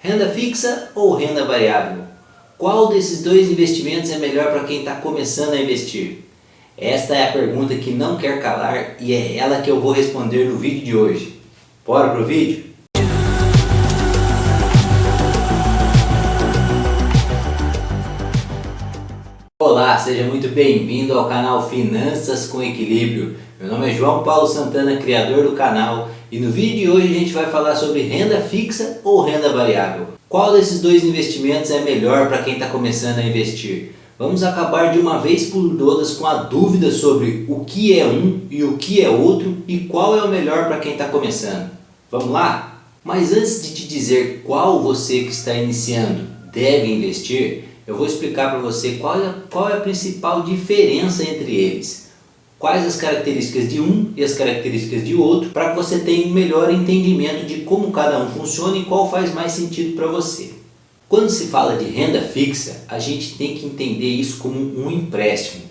Renda fixa ou renda variável? Qual desses dois investimentos é melhor para quem está começando a investir? Esta é a pergunta que não quer calar e é ela que eu vou responder no vídeo de hoje. Bora pro vídeo? Olá, seja muito bem-vindo ao canal Finanças com Equilíbrio. Meu nome é João Paulo Santana, criador do canal, e no vídeo de hoje a gente vai falar sobre renda fixa ou renda variável. Qual desses dois investimentos é melhor para quem está começando a investir? Vamos acabar de uma vez por todas com a dúvida sobre o que é um e o que é outro e qual é o melhor para quem está começando. Vamos lá? Mas antes de te dizer qual você que está iniciando deve investir, eu vou explicar para você qual é a principal diferença entre eles. Quais as características de um e as características de outro, para que você tenha um melhor entendimento de como cada um funciona e qual faz mais sentido para você. Quando se fala de renda fixa, a gente tem que entender isso como um empréstimo.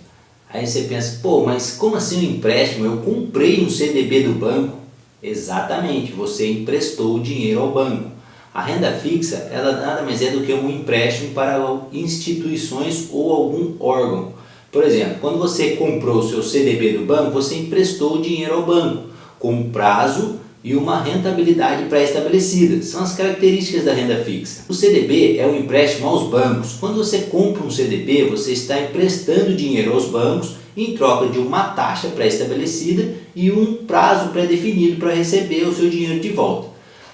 Aí você pensa, pô, mas como assim um empréstimo? Eu comprei um CDB do banco. Exatamente, você emprestou o dinheiro ao banco. A renda fixa, ela nada mais é do que um empréstimo para instituições ou algum órgão. Por exemplo, quando você comprou o seu CDB do banco, você emprestou o dinheiro ao banco, com um prazo e uma rentabilidade pré-estabelecida. São as características da renda fixa. O CDB é um empréstimo aos bancos. Quando você compra um CDB, você está emprestando dinheiro aos bancos em troca de uma taxa pré-estabelecida e um prazo pré-definido para receber o seu dinheiro de volta.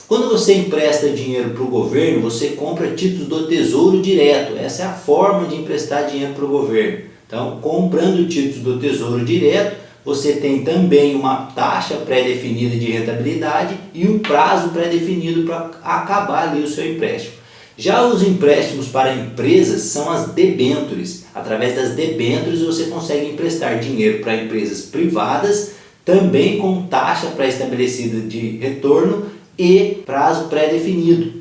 Quando você empresta dinheiro para o governo, você compra títulos do Tesouro Direto. Essa é a forma de emprestar dinheiro para o governo. Então, comprando títulos do Tesouro Direto, você tem também uma taxa pré-definida de rentabilidade e um prazo pré-definido para acabar ali o seu empréstimo. Já os empréstimos para empresas são as debêntures. Através das debêntures você consegue emprestar dinheiro para empresas privadas, também com taxa pré-estabelecida de retorno e prazo pré-definido.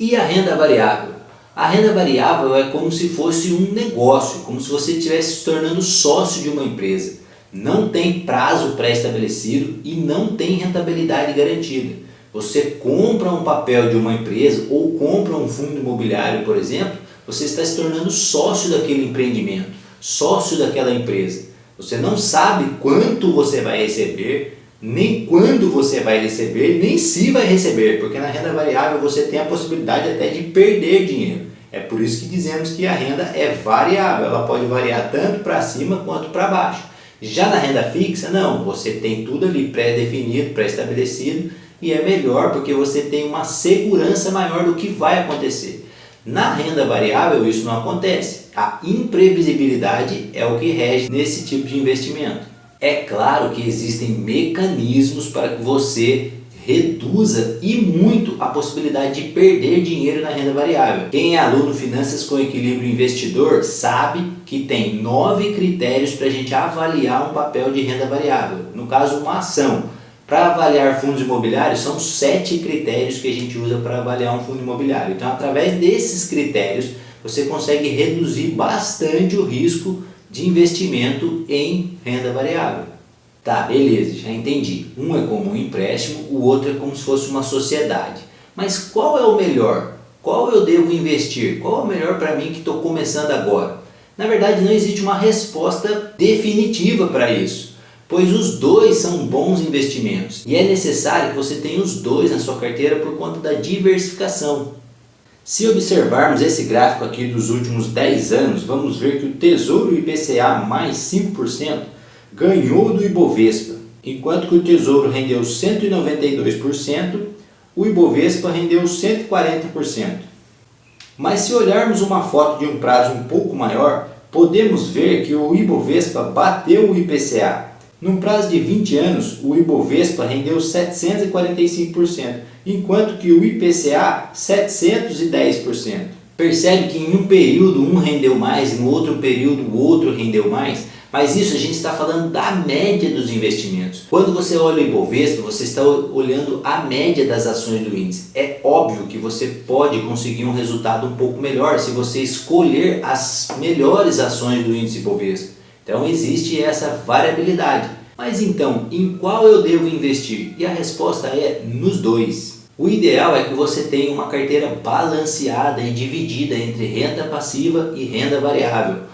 E a renda variável? A renda variável é como se fosse um negócio, como se você estivesse se tornando sócio de uma empresa. Não tem prazo pré-estabelecido e não tem rentabilidade garantida. Você compra um papel de uma empresa ou compra um fundo imobiliário, por exemplo, você está se tornando sócio daquele empreendimento, sócio daquela empresa. Você não sabe quanto você vai receber, nem quando você vai receber, nem se vai receber, porque na renda variável você tem a possibilidade até de perder dinheiro. É por isso que dizemos que a renda é variável, ela pode variar tanto para cima quanto para baixo. Já na renda fixa, não, você tem tudo ali pré-definido, pré-estabelecido e é melhor porque você tem uma segurança maior do que vai acontecer. Na renda variável isso não acontece, a imprevisibilidade é o que rege nesse tipo de investimento. É claro que existem mecanismos para que você reduza e muito a possibilidade de perder dinheiro na renda variável. Quem é aluno Finanças com Equilíbrio Investidor sabe que tem 9 critérios para a gente avaliar um papel de renda variável. No caso, uma ação. Para avaliar fundos imobiliários, são 7 critérios que a gente usa para avaliar um fundo imobiliário. Então, através desses critérios, você consegue reduzir bastante o risco de investimento em renda variável. Tá, beleza, já entendi. Um é como um empréstimo, o outro é como se fosse uma sociedade. Mas qual é o melhor? Qual eu devo investir? Qual é o melhor para mim que estou começando agora? Na verdade, não existe uma resposta definitiva para isso, pois os dois são bons investimentos e é necessário que você tenha os dois na sua carteira por conta da diversificação. Se observarmos esse gráfico aqui dos últimos 10 anos, vamos ver que o Tesouro IPCA mais 5% ganhou do Ibovespa, enquanto que o Tesouro rendeu 192%, o Ibovespa rendeu 140%. Mas se olharmos uma foto de um prazo um pouco maior, podemos ver que o Ibovespa bateu o IPCA. Num prazo de 20 anos, o Ibovespa rendeu 745%, enquanto que o IPCA 710%. Percebe que em um período um rendeu mais e no outro período o outro rendeu mais? Mas isso a gente está falando da média dos investimentos. Quando você olha o Ibovespa, você está olhando a média das ações do índice. É óbvio que você pode conseguir um resultado um pouco melhor se você escolher as melhores ações do índice Ibovespa. Então existe essa variabilidade. Mas então, em qual eu devo investir? E a resposta é nos dois. O ideal é que você tenha uma carteira balanceada e dividida entre renda passiva e renda variável.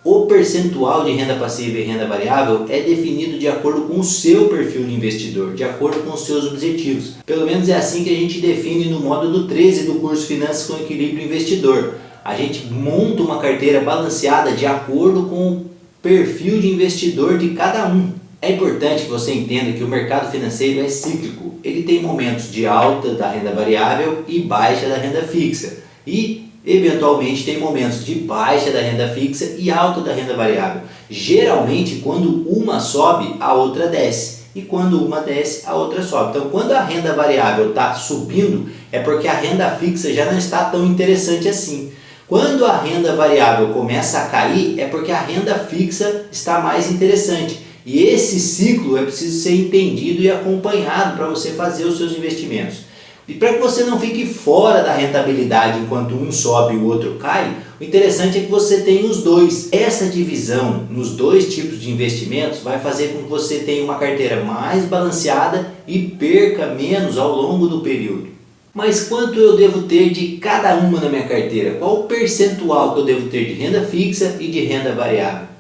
O percentual de renda passiva e renda variável é definido de acordo com o seu perfil de investidor, de acordo com os seus objetivos. Pelo menos é assim que a gente define no módulo 13 do curso Finanças com Equilíbrio Investidor. A gente monta uma carteira balanceada de acordo com o perfil de investidor de cada um. É importante que você entenda que o mercado financeiro é cíclico. Ele tem momentos de alta da renda variável e baixa da renda fixa. E eventualmente tem momentos de baixa da renda fixa e alta da renda variável. Geralmente quando uma sobe, a outra desce. E quando uma desce, a outra sobe. Então quando a renda variável está subindo, é porque a renda fixa já não está tão interessante assim. Quando a renda variável começa a cair, é porque a renda fixa está mais interessante. E esse ciclo é preciso ser entendido e acompanhado para você fazer os seus investimentos. E para que você não fique fora da rentabilidade enquanto um sobe e o outro cai, o interessante é que você tenha os dois. Essa divisão nos dois tipos de investimentos vai fazer com que você tenha uma carteira mais balanceada e perca menos ao longo do período. Mas quanto eu devo ter de cada uma na minha carteira? Qual o percentual que eu devo ter de renda fixa e de renda variável?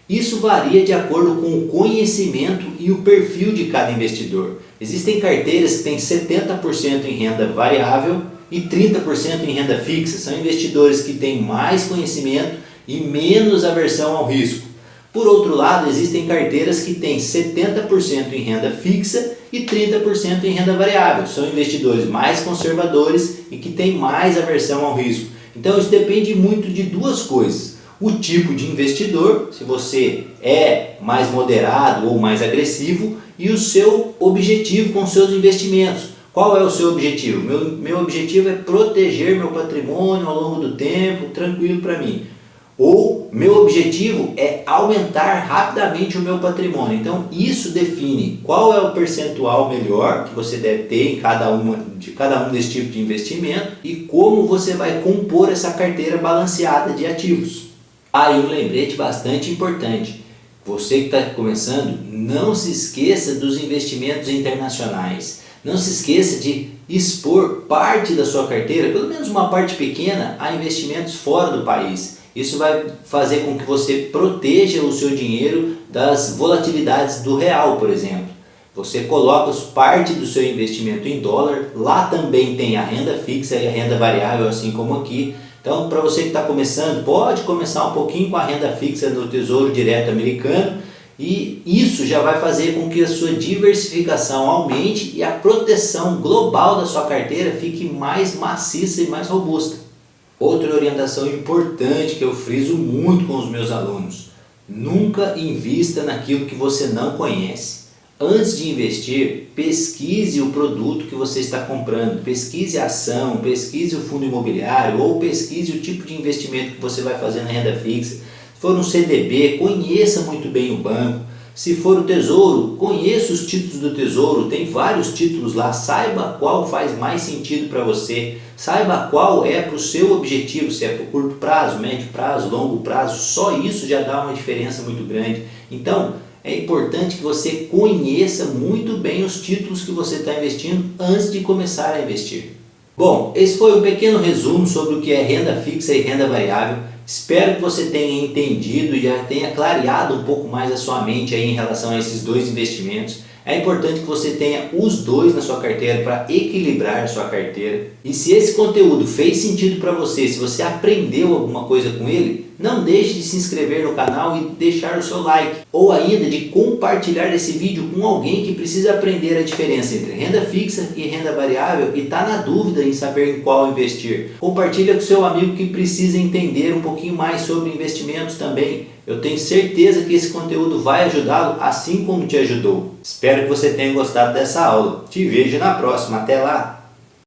Isso varia de acordo com o conhecimento e o perfil de cada investidor. Existem carteiras que têm 70% em renda variável e 30% em renda fixa. São investidores que têm mais conhecimento e menos aversão ao risco. Por outro lado, existem carteiras que têm 70% em renda fixa e 30% em renda variável. São investidores mais conservadores e que têm mais aversão ao risco. Então isso depende muito de duas coisas. O tipo de investidor, se você é mais moderado ou mais agressivo, e o seu objetivo com seus investimentos. Qual é o seu objetivo? Meu objetivo é proteger meu patrimônio ao longo do tempo, tranquilo para mim. Ou meu objetivo é aumentar rapidamente o meu patrimônio. Então isso define qual é o percentual melhor que você deve ter em cada um desse tipo de investimento e como você vai compor essa carteira balanceada de ativos. Aí um lembrete bastante importante. Você que está começando, não se esqueça dos investimentos internacionais. Não se esqueça de expor parte da sua carteira, pelo menos uma parte pequena, a investimentos fora do país. Isso vai fazer com que você proteja o seu dinheiro das volatilidades do real, por exemplo. Você coloca parte do seu investimento em dólar, lá também tem a renda fixa e a renda variável, assim como aqui. Então, para você que está começando, pode começar um pouquinho com a renda fixa no Tesouro Direto Americano e isso já vai fazer com que a sua diversificação aumente e a proteção global da sua carteira fique mais maciça e mais robusta. Outra orientação importante que eu friso muito com os meus alunos: nunca invista naquilo que você não conhece. Antes de investir, pesquise o produto que você está comprando, pesquise a ação, pesquise o fundo imobiliário ou pesquise o tipo de investimento que você vai fazer na renda fixa. Se for um CDB, conheça muito bem o banco. Se for o Tesouro, conheça os títulos do Tesouro, tem vários títulos lá, saiba qual faz mais sentido para você, saiba qual é para o seu objetivo, se é para o curto prazo, médio prazo, longo prazo, só isso já dá uma diferença muito grande. Então, é importante que você conheça muito bem os títulos que você está investindo antes de começar a investir. Bom, esse foi um pequeno resumo sobre o que é renda fixa e renda variável. Espero que você tenha entendido e já tenha clareado um pouco mais a sua mente aí em relação a esses dois investimentos. É importante que você tenha os dois na sua carteira para equilibrar a sua carteira. E se esse conteúdo fez sentido para você, se você aprendeu alguma coisa com ele, não deixe de se inscrever no canal e deixar o seu like. Ou ainda de compartilhar esse vídeo com alguém que precisa aprender a diferença entre renda fixa e renda variável e está na dúvida em saber em qual investir. Compartilha com seu amigo que precisa entender um pouquinho mais sobre investimentos também. Eu tenho certeza que esse conteúdo vai ajudá-lo assim como te ajudou. Espero que você tenha gostado dessa aula. Te vejo na próxima. Até lá!